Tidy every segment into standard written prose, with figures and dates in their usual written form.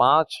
5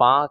5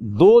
2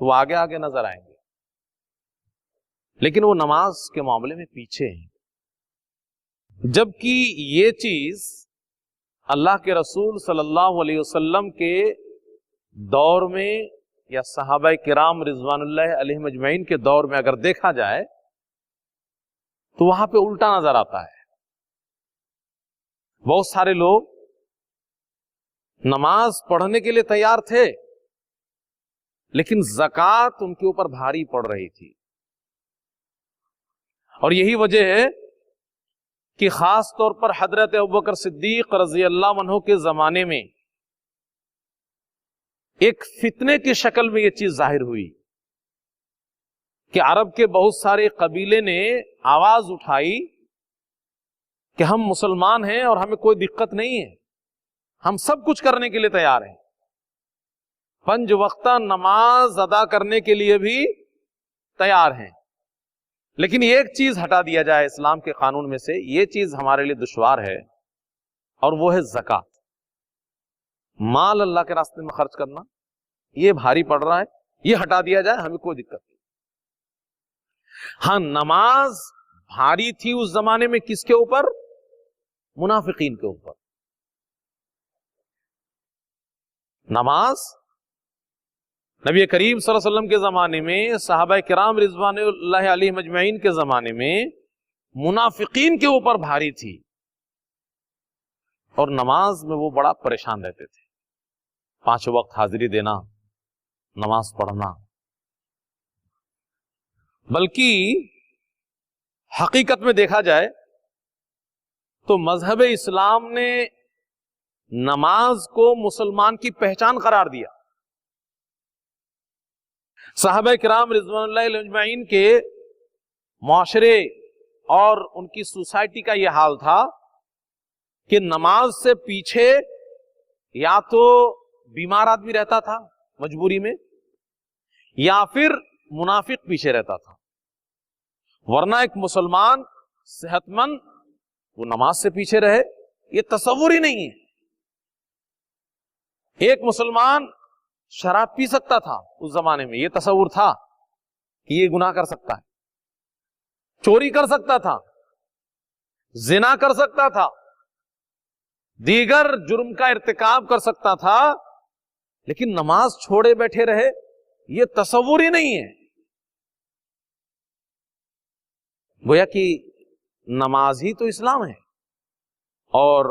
تو وہ آگے آگے نظر آئیں گے، لیکن وہ نماز کے معاملے میں پیچھے ہیں، جبکہ یہ چیز اللہ کے رسول صلی اللہ علیہ وسلم کے دور میں یا صحابہ کرام رضوان اللہ علیہم اجمعین کے دور میں اگر دیکھا جائے تو وہاں پہ الٹا نظر آتا ہے۔ بہت سارے لوگ نماز پڑھنے کے لیے تیار تھے، لیکن زکوٰۃ ان کے اوپر بھاری پڑ رہی تھی، اور یہی وجہ ہے کہ خاص طور پر حضرت ابوبکر صدیق رضی اللہ عنہ کے زمانے میں ایک فتنے کی شکل میں یہ چیز ظاہر ہوئی کہ عرب کے بہت سارے قبیلے نے آواز اٹھائی کہ ہم مسلمان ہیں اور ہمیں کوئی دقت نہیں ہے، ہم سب کچھ کرنے کے لیے تیار ہیں، 5 وقتہ نماز ادا کرنے کے لیے بھی تیار ہیں، لیکن ایک چیز ہٹا دیا جائے اسلام کے قانون میں سے، یہ چیز ہمارے لیے دشوار ہے، اور وہ ہے زکوٰۃ۔ مال اللہ کے راستے میں خرچ کرنا یہ بھاری پڑ رہا ہے، یہ ہٹا دیا جائے، ہمیں کوئی دقت نہیں۔ ہاں، نماز بھاری تھی اس زمانے میں کس کے اوپر؟ منافقین کے اوپر۔ نماز نبی کریم صلی اللہ علیہ وسلم کے زمانے میں، صحابہ کرام رضوان اللہ علیہم اجمعین کے زمانے میں منافقین کے اوپر بھاری تھی، اور نماز میں وہ بڑا پریشان رہتے تھے، 5 وقت حاضری دینا، نماز پڑھنا۔ بلکہ حقیقت میں دیکھا جائے تو مذہب اسلام نے نماز کو مسلمان کی پہچان قرار دیا۔ صحابہ کرام رضوان اللہ علیہم اجمعین کے معاشرے اور ان کی سوسائٹی کا یہ حال تھا کہ نماز سے پیچھے یا تو بیمار آدمی رہتا تھا مجبوری میں، یا پھر منافق پیچھے رہتا تھا، ورنہ ایک مسلمان صحت مند وہ نماز سے پیچھے رہے یہ تصور ہی نہیں ہے۔ ایک مسلمان شراب پی سکتا تھا اس زمانے میں، یہ تصور تھا کہ یہ گناہ کر سکتا ہے، چوری کر سکتا تھا، زنا کر سکتا تھا، دیگر جرم کا ارتکاب کر سکتا تھا، لیکن نماز چھوڑے بیٹھے رہے یہ تصور ہی نہیں ہے۔ گویا کہ نماز ہی تو اسلام ہے، اور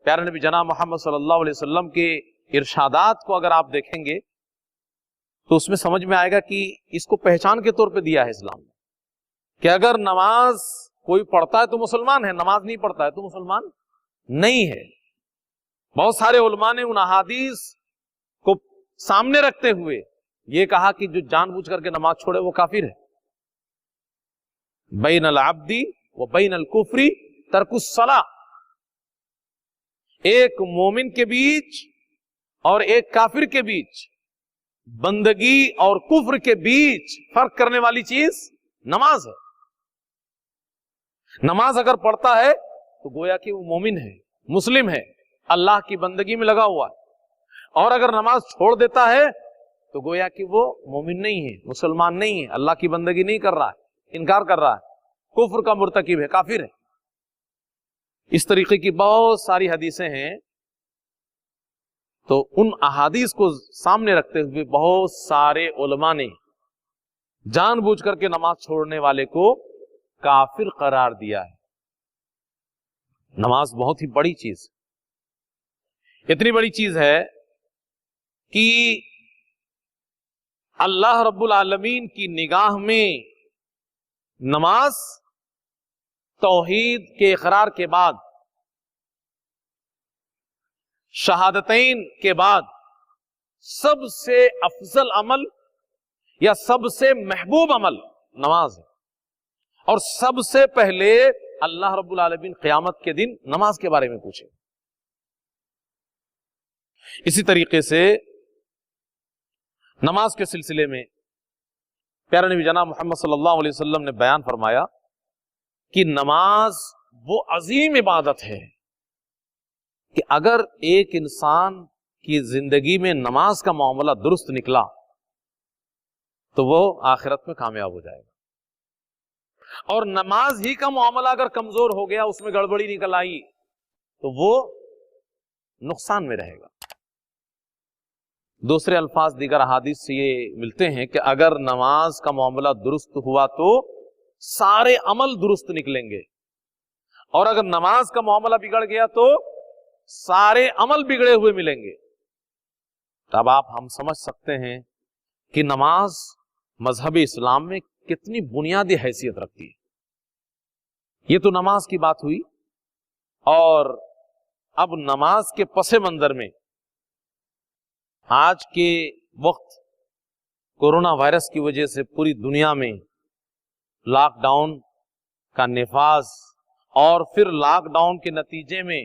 پیارے نبی جناب محمد صلی اللہ علیہ وسلم کے ارشادات کو اگر آپ دیکھیں گے تو اس میں سمجھ میں آئے گا کہ اس کو پہچان کے طور پہ دیا ہے اسلام نے، کہ اگر نماز کوئی پڑھتا ہے تو مسلمان ہے، نماز نہیں پڑھتا ہے تو مسلمان نہیں ہے۔ بہت سارے علماء نے ان احادیث کو سامنے رکھتے ہوئے یہ کہا کہ جو جان بوجھ کر کے نماز چھوڑے وہ کافر ہے۔ بین العبد و بین الکفر ترک الصلاۃ، ایک مومن کے بیچ اور ایک کافر کے بیچ، بندگی اور کفر کے بیچ فرق کرنے والی چیز نماز ہے۔ نماز اگر پڑھتا ہے تو گویا کہ وہ مومن ہے، مسلم ہے، اللہ کی بندگی میں لگا ہوا ہے، اور اگر نماز چھوڑ دیتا ہے تو گویا کہ وہ مومن نہیں ہے، مسلمان نہیں ہے، اللہ کی بندگی نہیں کر رہا ہے، انکار کر رہا ہے، کفر کا مرتکب ہے، کافر ہے۔ اس طریقے کی بہت ساری حدیثیں ہیں، تو ان احادیث کو سامنے رکھتے ہوئے بہت سارے علماء نے جان بوجھ کر کے نماز چھوڑنے والے کو کافر قرار دیا ہے۔ نماز بہت ہی بڑی چیز، اتنی بڑی چیز ہے کہ اللہ رب العالمین کی نگاہ میں نماز توحید کے اقرار کے بعد، شہادتین کے بعد سب سے افضل عمل یا سب سے محبوب عمل نماز ہے، اور سب سے پہلے اللہ رب العالمین قیامت کے دن نماز کے بارے میں پوچھے۔ اسی طریقے سے نماز کے سلسلے میں پیارے نبی جناب محمد صلی اللہ علیہ وسلم نے بیان فرمایا کہ نماز وہ عظیم عبادت ہے کہ اگر ایک انسان کی زندگی میں نماز کا معاملہ درست نکلا تو وہ آخرت میں کامیاب ہو جائے گا۔ اور نماز ہی کا معاملہ اگر کمزور ہو گیا، اس میں گڑبڑی نکل آئی، تو وہ نقصان میں رہے گا۔ دوسرے الفاظ دیگر احادیث سے یہ ملتے ہیں کہ اگر نماز کا معاملہ درست ہوا تو سارے عمل درست نکلیں گے، اور اگر نماز کا معاملہ بگڑ گیا تو سارے عمل بگڑے ہوئے ملیں گے۔ تب ہم سمجھ سکتے ہیں کہ نماز مذہب اسلام میں کتنی بنیادی حیثیت رکھتی ہے۔ یہ تو نماز کی بات ہوئی، اور اب نماز کے پس منظر میں آج کے وقت کورونا وائرس کی وجہ سے پوری دنیا میں لاک ڈاؤن کا نفاذ، اور پھر لاک ڈاؤن کے نتیجے میں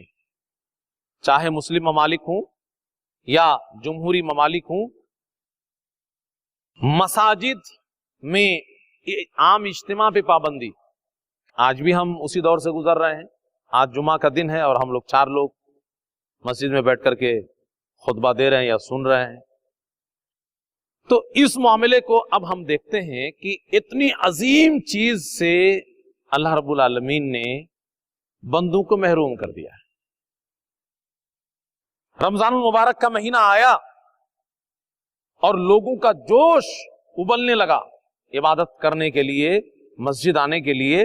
چاہے مسلم ممالک ہوں یا جمہوری ممالک ہوں، مساجد میں عام اجتماع پہ پابندی۔ آج بھی ہم اسی دور سے گزر رہے ہیں۔ آج جمعہ کا دن ہے اور ہم لوگ 4 لوگ مسجد میں بیٹھ کر کے خطبہ دے رہے ہیں یا سن رہے ہیں۔ تو اس معاملے کو اب ہم دیکھتے ہیں کہ اتنی عظیم چیز سے اللہ رب العالمین نے بندوں کو محروم کر دیا ہے۔ رمضان المبارک کا مہینہ آیا اور لوگوں کا جوش ابلنے لگا عبادت کرنے کے لیے، مسجد آنے کے لیے،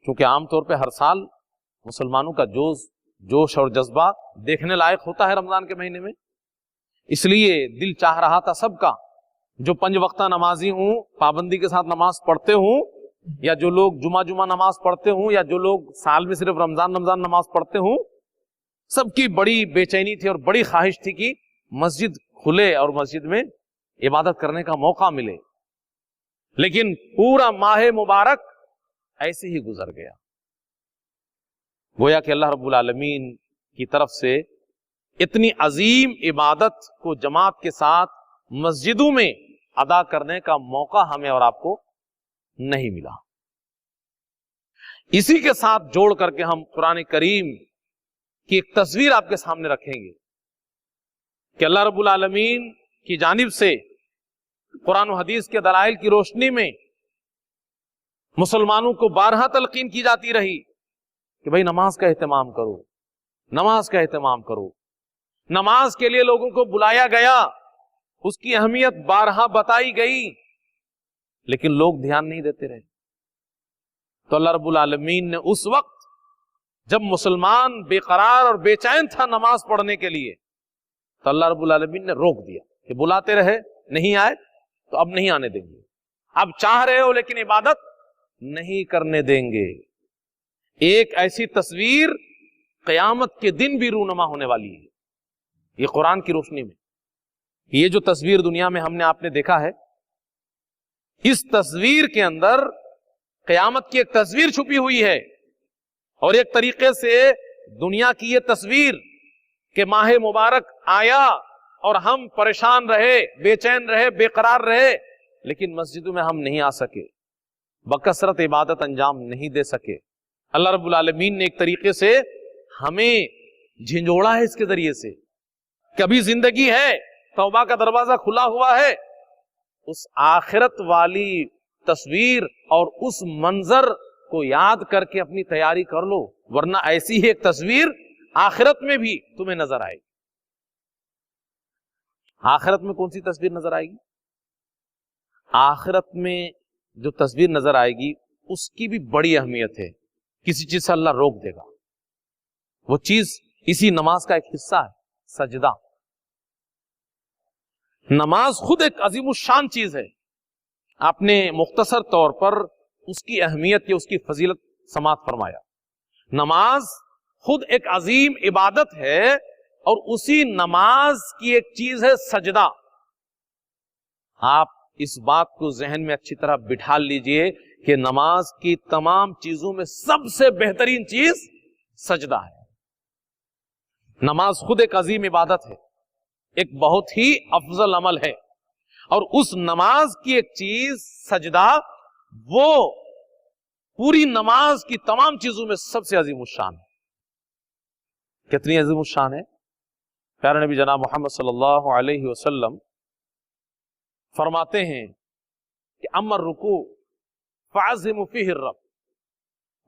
کیونکہ عام طور پہ ہر سال مسلمانوں کا جوش اور جذبہ دیکھنے لائق ہوتا ہے رمضان کے مہینے میں۔ اس لیے دل چاہ رہا تھا سب کا، جو 5 وقتہ نمازی ہوں، پابندی کے ساتھ نماز پڑھتے ہوں، یا جو لوگ جمعہ نماز پڑھتے ہوں، یا جو لوگ سال میں صرف رمضان نماز پڑھتے ہوں، سب کی بڑی بے چینی تھی اور بڑی خواہش تھی کہ مسجد کھلے اور مسجد میں عبادت کرنے کا موقع ملے۔ لیکن پورا ماہ مبارک ایسے ہی گزر گیا، گویا کہ اللہ رب العالمین کی طرف سے اتنی عظیم عبادت کو جماعت کے ساتھ مسجدوں میں ادا کرنے کا موقع ہمیں اور آپ کو نہیں ملا۔ اسی کے ساتھ جوڑ کر کے ہم قرآن کریم کی ایک تصویر آپ کے سامنے رکھیں گے کہ اللہ رب العالمین کی جانب سے قرآن و حدیث کے دلائل کی روشنی میں مسلمانوں کو بارہا تلقین کی جاتی رہی کہ بھائی نماز کا اہتمام کرو، نماز کا اہتمام کرو۔ نماز کے لیے لوگوں کو بلایا گیا، اس کی اہمیت بارہا بتائی گئی، لیکن لوگ دھیان نہیں دیتے رہے۔ تو اللہ رب العالمین نے اس وقت جب مسلمان بے قرار اور بے چین تھا نماز پڑھنے کے لیے، تو اللہ رب العالمین نے روک دیا کہ بلاتے رہے، نہیں آئے تو اب نہیں آنے دیں گے، اب چاہ رہے ہو لیکن عبادت نہیں کرنے دیں گے۔ ایک ایسی تصویر قیامت کے دن بھی رونما ہونے والی ہے یہ قرآن کی روشنی میں۔ یہ جو تصویر دنیا میں ہم نے آپ نے دیکھا ہے، اس تصویر کے اندر قیامت کی ایک تصویر چھپی ہوئی ہے، اور ایک طریقے سے دنیا کی یہ تصویر کہ ماہ مبارک آیا اور ہم پریشان رہے، بے چین رہے، بے قرار رہے، لیکن مسجدوں میں ہم نہیں آ سکے، بکثرت عبادت انجام نہیں دے سکے۔ اللہ رب العالمین نے ایک طریقے سے ہمیں جھنجھوڑا ہے اس کے ذریعے سے، کبھی زندگی ہے، توبہ کا دروازہ کھلا ہوا ہے، اس آخرت والی تصویر اور اس منظر کو یاد کر کے اپنی تیاری کر لو، ورنہ ایسی ہی ایک تصویر آخرت میں بھی تمہیں نظر آئے گی۔ آخرت میں کون سی تصویر نظر آئے گی؟ آخرت میں جو تصویر نظر آئے گی اس کی بھی بڑی اہمیت ہے، کسی چیز سے اللہ روک دے گا، وہ چیز اسی نماز کا ایک حصہ ہے، سجدہ۔ نماز خود ایک عظیم الشان چیز ہے، آپ نے مختصر طور پر اس کی اہمیت یا اس کی فضیلت سماعت فرمایا۔ نماز خود ایک عظیم عبادت ہے، اور اسی نماز کی ایک چیز ہے سجدہ۔ آپ اس بات کو ذہن میں اچھی طرح بٹھا لیجئے کہ نماز کی تمام چیزوں میں سب سے بہترین چیز سجدہ ہے۔ نماز خود ایک عظیم عبادت ہے، ایک بہت ہی افضل عمل ہے، اور اس نماز کی ایک چیز سجدہ، وہ پوری نماز کی تمام چیزوں میں سب سے عظیم الشان ہے۔ کتنی عظیم الشان ہے؟ پیارے نبی جناب محمد صلی اللہ علیہ وسلم فرماتے ہیں کہ اما رکوع فعظموا فیہ الرب،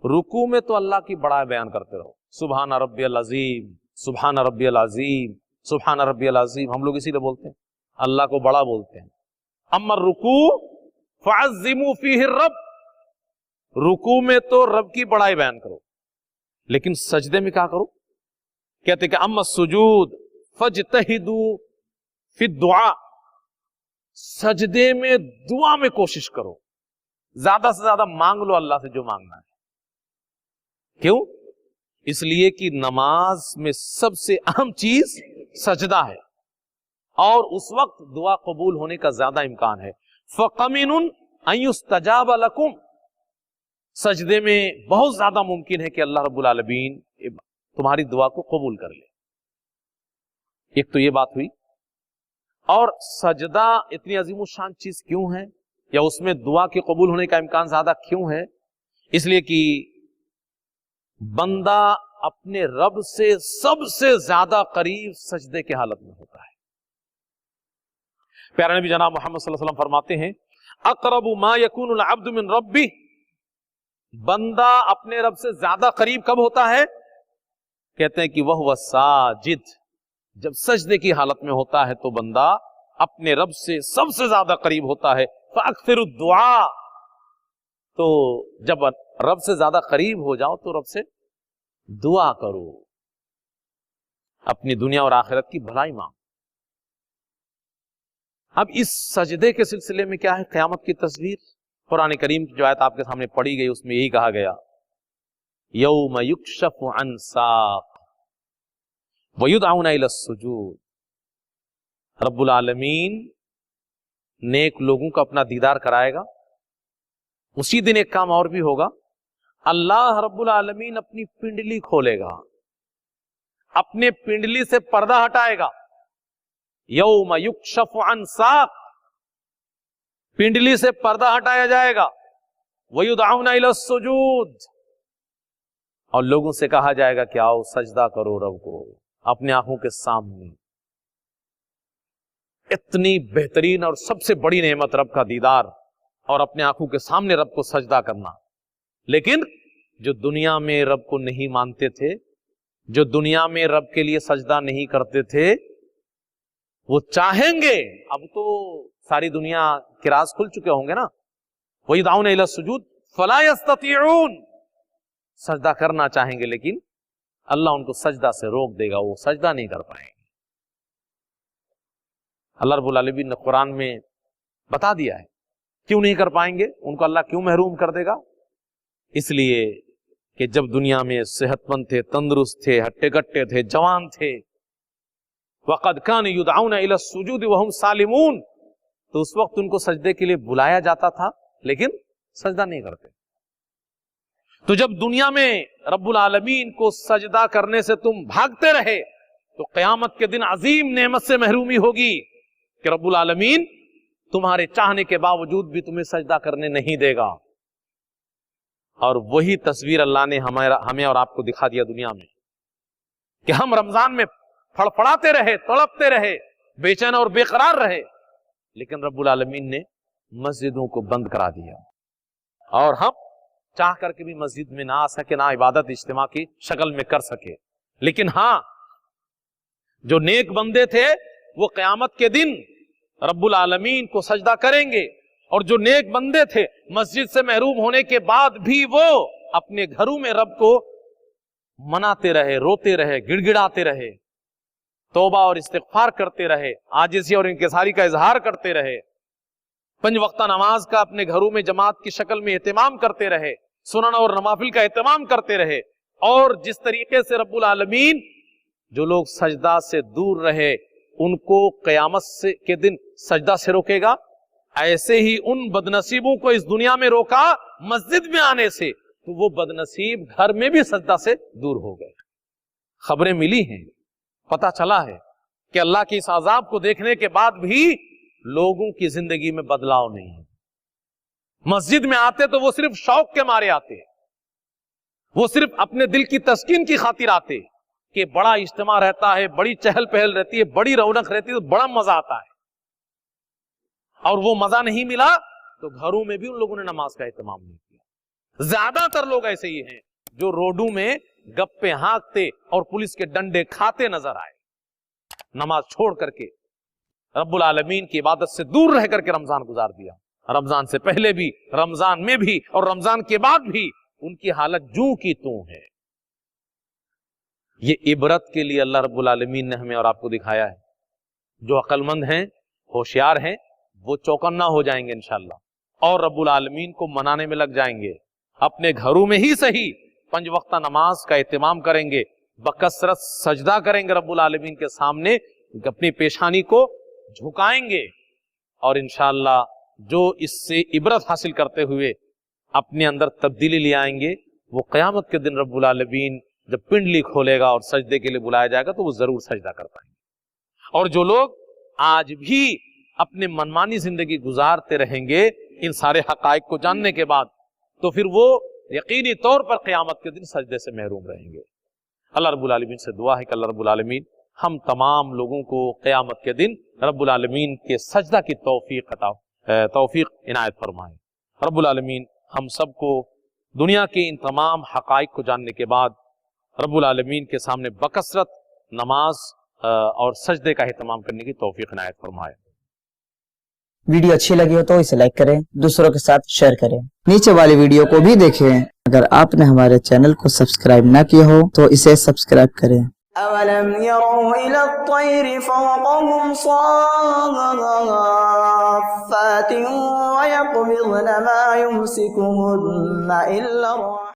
رکوع میں تو اللہ کی بڑائی بیان کرتے رہو، سبحان ربی العظیم، سبحان ربی العظیم، سبحان ربی العظیم، ہم لوگ اسی لیے بولتے ہیں، اللہ کو بڑا بولتے ہیں۔ اما الرکوع فعظموا فیہ الرب، رکوع میں تو رب کی بڑائی بیان کرو، لیکن سجدے میں کیا کرو؟ کہتے کہ اما السجود فاجتہدوا فی الدعاء، سجدے میں دعا میں کوشش کرو، زیادہ سے زیادہ مانگ لو اللہ سے جو مانگنا ہے۔ کیوں؟ اس لیے کہ نماز میں سب سے اہم چیز سجدہ ہے، اور اس وقت دعا قبول ہونے کا زیادہ امکان ہے۔ فَقَمِنٌ أَن يُسْتَجَابَ لَكُمْ، سجدے میں بہت زیادہ ممکن ہے کہ اللہ رب العالمین تمہاری دعا کو قبول کر لے۔ ایک تو یہ بات ہوئی، اور سجدہ اتنی عظیم الشان چیز کیوں ہے، یا اس میں دعا کے قبول ہونے کا امکان زیادہ کیوں ہے؟ اس لیے کہ بندہ اپنے رب سے سب سے زیادہ قریب سجدے کے حالت میں ہوتا ہے۔ پیارے نبی جناب محمد صلی اللہ علیہ وسلم فرماتے ہیں اقرب ما یکون العبد من ربہ، بندہ اپنے رب سے زیادہ قریب کب ہوتا ہے؟ کہتے ہیں کہ وہو ساجد، جب سجدے کی حالت میں ہوتا ہے تو بندہ اپنے رب سے سب سے زیادہ قریب ہوتا ہے۔ فاکثر الدعاء، تو جب رب سے زیادہ قریب ہو جاؤ تو رب سے دعا کرو، اپنی دنیا اور آخرت کی بھلائی مانگو۔ اب اس سجدے کے سلسلے میں کیا ہے قیامت کی تصویر؟ قرآن کریم کی جو آیت آپ کے سامنے پڑھی گئی اس میں یہی کہا گیا یوم یکشف عن ساق ویدعون الی السجود، رب العالمین نیک لوگوں کا اپنا دیدار کرائے گا۔ اسی دن ایک کام اور بھی ہوگا، اللہ رب العالمین اپنی پنڈلی کھولے گا، اپنے پنڈلی سے پردہ ہٹائے گا۔ یوم یکشف عن ساق، پنڈلی سے پردہ ہٹایا جائے گا۔ ویدعون الی السجود، اور لوگوں سے کہا جائے گا کہ آؤ سجدہ کرو رب کو اپنے آنکھوں کے سامنے۔ اتنی بہترین اور سب سے بڑی نعمت رب کا دیدار اور اپنے آنکھوں کے سامنے رب کو سجدہ کرنا۔ لیکن جو دنیا میں رب کو نہیں مانتے تھے، جو دنیا میں رب کے لیے سجدہ نہیں کرتے تھے، وہ چاہیں گے، اب تو ساری دنیا کے راز کھل چکے ہوں گے نا، وَيَدْعُونَ إِلَى السُّجُودِ فَلَا يَسْتَطِيعُونَ، سجدہ کرنا چاہیں گے لیکن اللہ ان کو سجدہ سے روک دے گا، وہ سجدہ نہیں کر پائیں گے۔ اللہ رب العالمین نے قرآن میں بتا دیا ہے کیوں نہیں کر پائیں گے، ان کو اللہ کیوں محروم کر دے گا؟ اس لیے کہ جب دنیا میں صحت مند تھے، تندرست تھے، ہٹے کٹے تھے، جوان تھے، وَقَدْ كَانُوا يُدْعَوْنَ إِلَى السُّجُودِ وَهُمْ سَالِمُونَ، تو اس وقت ان کو سجدے کے لیے بلایا جاتا تھا لیکن سجدہ نہیں کرتے۔ تو جب دنیا میں رب العالمین کو سجدہ کرنے سے تم بھاگتے رہے تو قیامت کے دن عظیم نعمت سے محرومی ہوگی کہ رب العالمین تمہارے چاہنے کے باوجود بھی تمہیں سجدہ کرنے نہیں دے گا۔ اور وہی تصویر اللہ نے ہمیں اور آپ کو دکھا دیا دنیا میں کہ ہم رمضان میں پھڑپڑاتے رہے، تڑپتے رہے، بے چین اور بے قرار رہے، لیکن رب العالمین نے مسجدوں کو بند کرا دیا، اور ہم چاہ کر کے بھی مسجد میں نہ آ سکے، نہ عبادت اجتماع کی شکل میں کر سکے۔ لیکن ہاں، جو نیک بندے تھے وہ قیامت کے دن رب العالمین کو سجدہ کریں گے، اور جو نیک بندے تھے مسجد سے محروم ہونے کے بعد بھی وہ اپنے گھروں میں رب کو مناتے رہے، روتے رہے، گڑ گڑاتے رہے، توبہ اور استغفار کرتے رہے، عاجزی اور انکساری کا اظہار کرتے رہے، 5 وقتہ نماز کا اپنے گھروں میں جماعت کی شکل میں اہتمام کرتے رہے، سنن اور نوافل کا اہتمام کرتے رہے۔ اور جس طریقے سے رب العالمین جو لوگ سجدہ سے دور رہے ان کو قیامت کے دن سجدہ سے روکے گا، ایسے ہی ان بدنصیبوں کو اس دنیا میں روکا مسجد میں آنے سے، تو وہ بدنصیب گھر میں بھی سجدہ سے دور ہو گئے۔ خبریں ملی ہیں، پتہ چلا ہے کہ اللہ کے اس عذاب کو دیکھنے کے بعد بھی لوگوں کی زندگی میں بدلاؤ نہیں ہے۔ مسجد میں آتے تو وہ صرف شوق کے مارے آتے، وہ صرف اپنے دل کی تسکین کی خاطر آتے کہ بڑا اجتماع رہتا ہے، بڑی چہل پہل رہتی ہے، بڑی رونق رہتی ہے، تو بڑا مزہ آتا ہے۔ اور وہ مزہ نہیں ملا تو گھروں میں بھی ان لوگوں نے نماز کا اہتمام نہیں کیا. زیادہ تر لوگ ایسے ہی ہیں جو روڈوں میں گپے ہانکتے اور پولیس کے ڈنڈے کھاتے نظر آئے, نماز چھوڑ کر کے رب العالمین کی عبادت سے دور رہ کر کے رمضان گزار دیا. رمضان سے پہلے بھی, رمضان میں بھی اور رمضان کے بعد بھی ان کی حالت جوں کی توں ہے. یہ عبرت کے لیے اللہ رب العالمین نے ہمیں اور آپ کو دکھایا ہے. جو عقل مند ہیں, ہوشیار ہیں, وہ چوکنا ہو جائیں گے انشاءاللہ اور رب العالمین کو منانے میں لگ جائیں گے. اپنے گھروں میں ہی صحیح 5 وقتہ نماز کا اہتمام کریں گے, بکثرت سجدہ کریں گے رب العالمین کے سامنے, اپنی پیشانی کو جھکائیں گے, اور انشاءاللہ جو اس سے عبرت حاصل کرتے ہوئے اپنے اندر تبدیلی لے آئیں گے, وہ قیامت کے دن رب العالمین جب پنڈلی کھولے گا اور سجدے کے لیے بلایا جائے گا تو وہ ضرور سجدہ کر پائیں گے. اور جو لوگ آج بھی اپنے منمانی زندگی گزارتے رہیں گے ان سارے حقائق کو جاننے کے بعد, تو پھر وہ یقینی طور پر قیامت کے دن سجدے سے محروم رہیں گے. اللہ رب العالمین سے دعا ہے کہ اللہ رب العالمین ہم تمام لوگوں کو قیامت کے دن رب العالمین کے سجدہ کی توفیق عنایت فرمائے. رب العالمین ہم سب کو دنیا کے ان تمام حقائق کو جاننے کے بعد رب العالمین کے سامنے بکثرت نماز اور سجدے کا اہتمام کرنے کی توفیق عنایت فرمائے. ویڈیو اچھی لگی ہو تو اسے لائک کریں, دوسروں کے ساتھ شیئر کریں. نیچے والی ویڈیو کو بھی دیکھیں. اگر آپ نے ہمارے چینل کو سبسکرائب نہ کیا ہو تو اسے سبسکرائب کریں. أَوَلَمْ يَرَوْا إِلَى الطَّيْرِ فَوْقَهُمْ صَافَّاتٍ وَيَقْبِضْنَ مَا يُمْسِكُهُنَّ إِلَّا الرَّحْمَنُ